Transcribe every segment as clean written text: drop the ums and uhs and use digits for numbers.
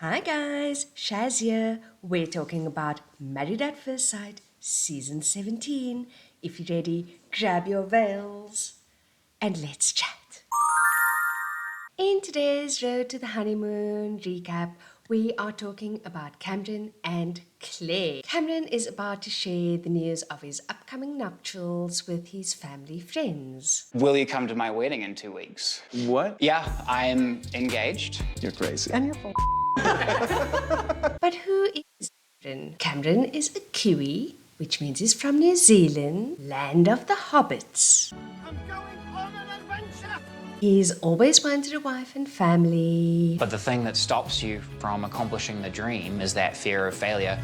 Hi guys, Shaz here. We're talking about Married at First Sight, Season 17. If you're ready, grab your veils and let's chat. In today's Road to the Honeymoon recap, we are talking about Cameron and Claire. Cameron is about to share the news of his upcoming nuptials with his family friends. Will you come to my wedding in 2 weeks? What? Yeah, I'm engaged. You're crazy. And you're full. But who is Cameron? Cameron is a Kiwi, which means he's from New Zealand, land of the hobbits. I'm going on an adventure! He's always wanted a wife and family. But the thing that stops you from accomplishing the dream is that fear of failure.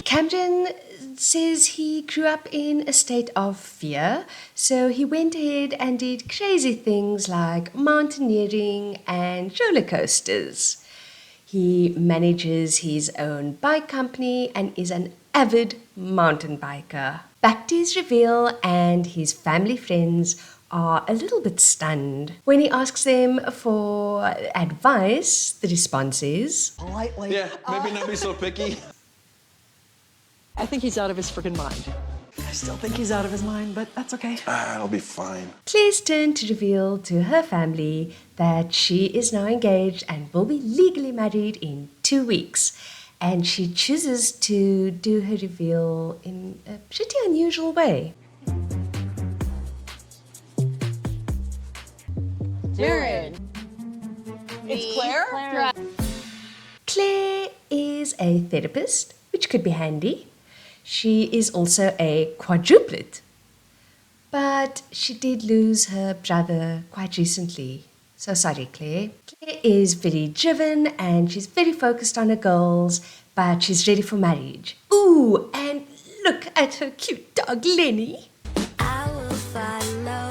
Cameron says he grew up in a state of fear, so he went ahead and did crazy things like mountaineering and roller coasters. He manages his own bike company and is an avid mountain biker. Back to his reveal, and his family friends are a little bit stunned. When he asks them for advice, the response is, Politely. Yeah, maybe not be so picky. I think he's out of his freaking mind. I still think he's out of his mind, but that's okay. It'll be fine. Claire's turn to reveal to her family that she is now engaged and will be legally married in 2 weeks. And she chooses to do her reveal in a pretty unusual way. Jared. It's Claire? Claire is a therapist, which could be handy. She is also a quadruplet. But she did lose her brother quite recently. So sorry, Claire. Claire is very driven and she's very focused on her goals, but she's ready for marriage. Ooh, and look at her cute dog, Lenny. I will follow.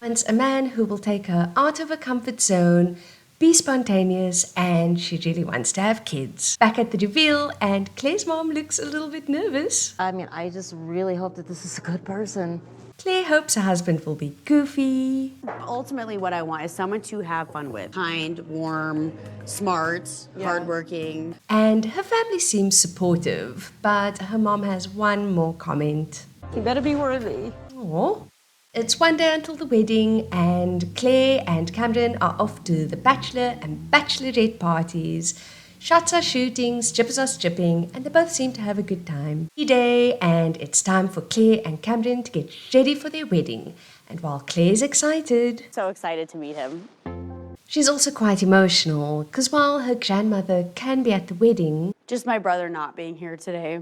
Wants a man who will take her out of her comfort zone, be spontaneous, and she really wants to have kids. Back at the reveal, and Claire's mom looks a little bit nervous. I just really hope that this is a good person. Claire hopes her husband will be goofy. Ultimately, what I want is someone to have fun with. Kind, warm, smart, hardworking. And her family seems supportive, but her mom has one more comment. He better be worthy. Aww. It's one day until the wedding, and Claire and Cameron are off to the bachelor and bachelorette parties. Shots are shooting, strippers are stripping, and they both seem to have a good time. Day, and it's time for Claire and Cameron to get ready for their wedding. And while Claire's excited, So excited to meet him. she's also quite emotional, because while her grandmother can be at the wedding, Just my brother not being here today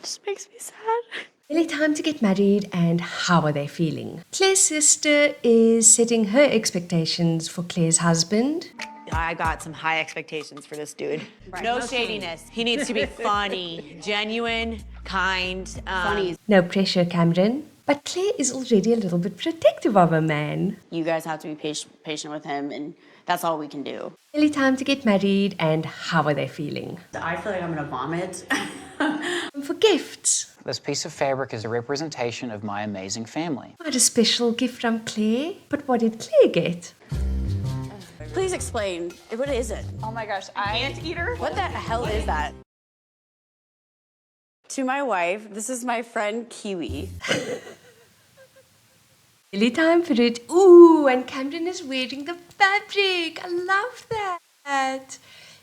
just makes me sad. nearly time to get married, and how are they feeling? Claire's sister is setting her expectations for Claire's husband. I got some high expectations for this dude. No shadiness. He needs to be funny, genuine, kind. Funny. No pressure, Cameron. But Claire is already a little bit protective of her man. You guys have to be patient with him, and that's all we can do. Nearly time to get married, and how are they feeling? I feel like I'm gonna vomit. For gifts, This piece of fabric is a representation of my amazing family. quite a special gift from Claire. But what did Claire get? Please explain. What is it? Oh my gosh, Anteater? What the hell is that? To my wife, this is my friend Kiwi. Nearly time for it. Ooh, and Cameron is wearing the fabric. I love that.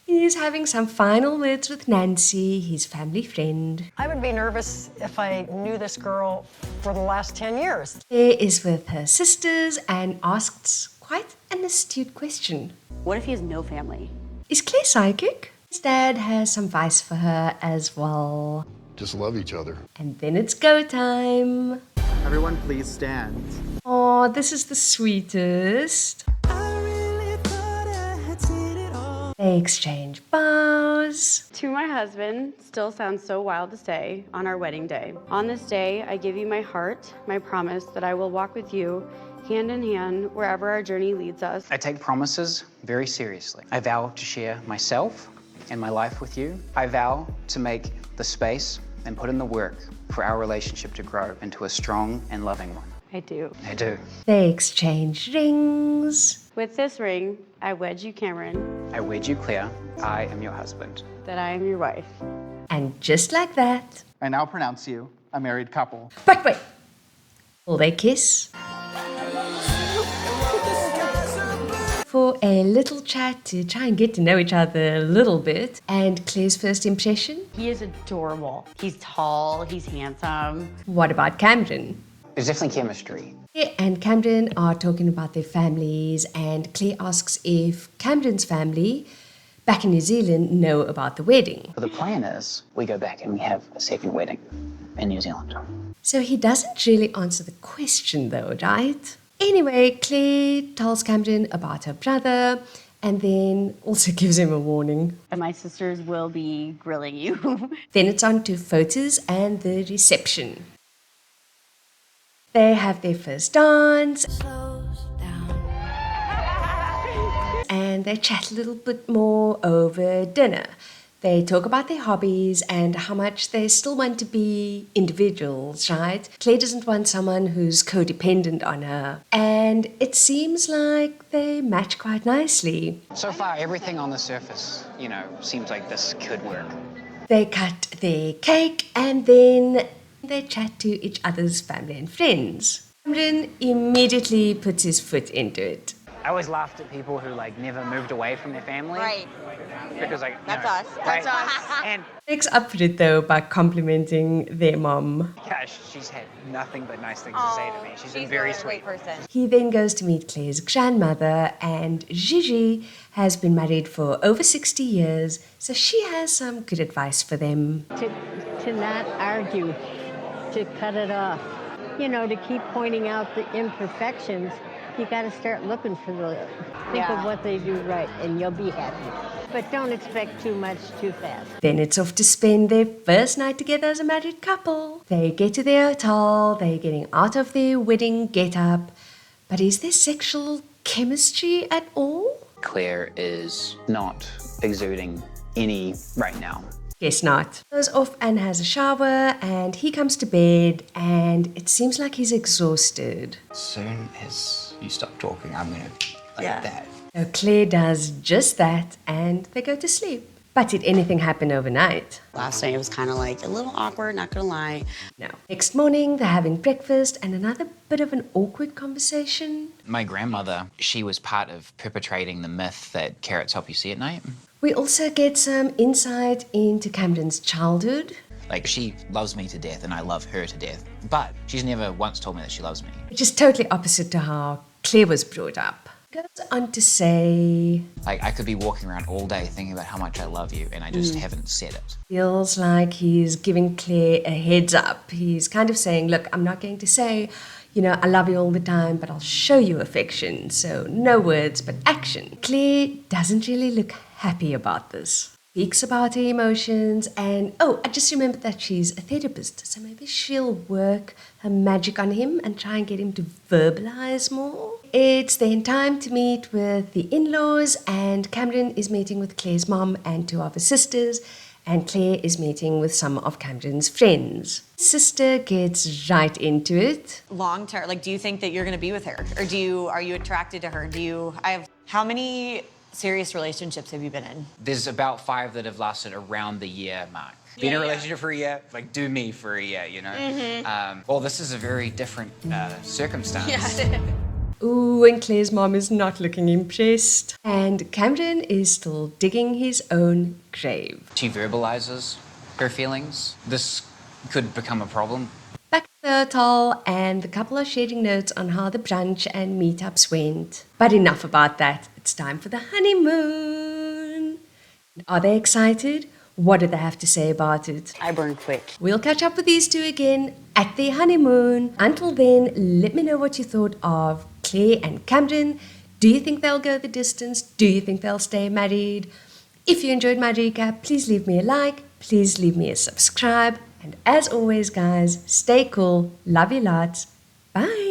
He's having some final words with Nancy, his family friend. I would be nervous if I knew this girl for the last 10 years. Claire is with her sisters and asks quite an astute question. What if he has no family? Is Claire psychic? His dad has some advice for her as well. Just love each other. And then it's go time. Everyone please stand. Oh, this is the sweetest. They exchange bows. To my husband, still sounds so wild to say, on our wedding day. On this day, I give you my heart, my promise that I will walk with you hand in hand wherever our journey leads us. I take promises very seriously. I vow to share myself and my life with you. I vow to make the space and put in the work for our relationship to grow into a strong and loving one. I do. I do. They exchange rings. With this ring, I wed you, Cameron, I wed you, Claire. I am your husband. that I am your wife. And just like that. I now pronounce you a married couple. But wait. Will they kiss? For a little chat to try and get to know each other a little bit. And Claire's first impression? He is adorable. He's tall, he's handsome. What about Cameron? There's definitely chemistry. Claire and Cameron are talking about their families, and Claire asks if Cameron's family back in New Zealand know about the wedding. But the plan is we go back and we have a second wedding in New Zealand. So he doesn't really answer the question though, right? Anyway, Claire tells Cameron about her brother and then also gives him a warning. And my sisters will be grilling you. Then it's on to photos and the reception. They have their first dance and they chat a little bit more over dinner. They talk about their hobbies and how much they still want to be individuals, right? Claire doesn't want someone who's codependent on her. And it seems like they match quite nicely. So far, everything on the surface, seems like this could work. They cut their cake and then they chat to each other's family and friends. Cameron immediately puts his foot into it. I always laughed at people who never moved away from their family. Right. Because That's us. right? That's us. And Makes up for it though by complimenting their mom. yeah, she's had nothing but nice things to say to me. She's been very a sweet. great person. He then goes to meet Claire's grandmother, and Gigi has been married for over 60 years, so she has some good advice for them. To not argue, to cut it off. To keep pointing out the imperfections, you got to start looking for think of what they do right, and you'll be happy. But don't expect too much too fast. Then it's off to spend their first night together as a married couple. They get to their hotel, they're getting out of their wedding get-up, but is there sexual chemistry at all? Claire is not exuding any right now. Guess not. Goes off and has a shower, and he comes to bed, and it seems like he's exhausted. As soon as you stop talking, I'm gonna like that. So Claire does just that, and they go to sleep. But did anything happen overnight? Last night it was kind of a little awkward, not gonna lie. No. Next morning, they're having breakfast, and another bit of an awkward conversation. My grandmother, she was part of perpetrating the myth that carrots help you see at night. We also get some insight into Cameron's childhood. She loves me to death and I love her to death. But she's never once told me that she loves me. Which is totally opposite to how Claire was brought up. Goes on to say... I could be walking around all day thinking about how much I love you and I just haven't said it. Feels like he's giving Claire a heads up. He's kind of saying, look, I'm not going to say, I love you all the time, but I'll show you affection. So no words, but action. Claire doesn't really look happy about this. Speaks about her emotions and, I just remembered that she's a therapist, so maybe she'll work her magic on him and try and get him to verbalize more. It's then time to meet with the in-laws, and Cameron is meeting with Claire's mom and two of her sisters, and Claire is meeting with some of Cameron's friends. Sister gets right into it. Long term, do you think that you're going to be with her? Or are you attracted to her? How many serious relationships have you been in? There's about 5 that have lasted around the year mark. Been in a relationship for a year, do me for a year, Well, this is a very different circumstance. Ooh, and Claire's mom is not looking impressed. And Cameron is still digging his own grave. She verbalizes her feelings. This could become a problem. Back to the hotel, and the couple are sharing notes on how the brunch and meetups went. But enough about that. It's time for the honeymoon. Are they excited? What do they have to say about it? I burn quick. We'll catch up with these two again at their honeymoon. Until then, let me know what you thought of Claire and Cameron. Do you think they'll go the distance? Do you think they'll stay married? If you enjoyed my recap, please leave me a like. Please leave me a subscribe. And as always, guys, stay cool. Love you lots. Bye.